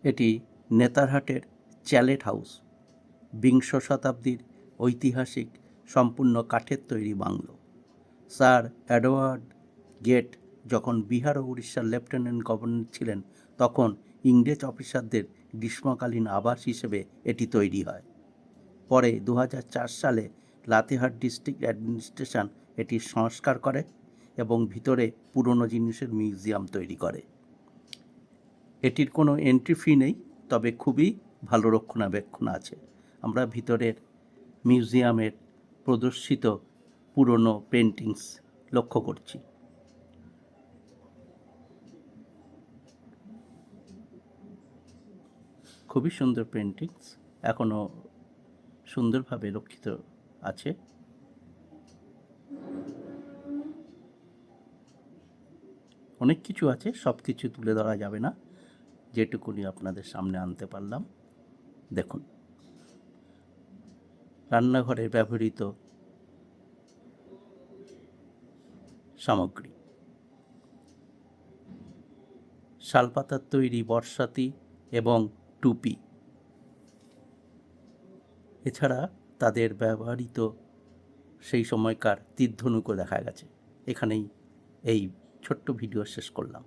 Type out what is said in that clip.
এটি নেতারহাটের chalet house, বিংশ শতাব্দীর ঐতিহাসিক সম্পূর্ণ কাঠের তৈরি বাংলো। স্যার এডওয়ার্ড গেট যখন বিহার ও উড়িষ্যার লেফটেন্যান্ট গভর্নর ছিলেন তখন ইংরেজ অফিসারদের গ্রীষ্মকালীন আবাস হিসেবে এটি তৈরি হয়। পরে 2004 সালে লাতেহার ডিস্ট্রিক্ট অ্যাডমিনিস্ট্রেশন এটি সংস্কার করে এবং ভিতরে পুরনো জিনিসের মিউজিয়াম তৈরি করে। এটির কোনো এন্ট্রি ফি নেই, তবে খুবই ভালো রক্ষণাবেক্ষণ আছে। আমরা ভিতরের মিউজিয়ামের প্রদর্শিত পুরনো পেন্টিংস লক্ষ্য করছি। খুবই সুন্দর পেন্টিংস, এখনও সুন্দরভাবে রক্ষিত আছে। অনেক কিছু আছে, সব কিছু তুলে ধরা যাবে না, যেটুকুনি আপনাদের সামনে আনতে পারলাম। দেখুন, রান্নাঘরে ব্যবহৃত সামগ্রী, শালপাতার তৈরি বর্ষাতি এবং টুপি, এছাড়া তাদের ব্যবহৃত সেই সময়কার তীর ধনুকও দেখা গেছে। এখানেই এই ছোট্ট ভিডিও শেষ করলাম।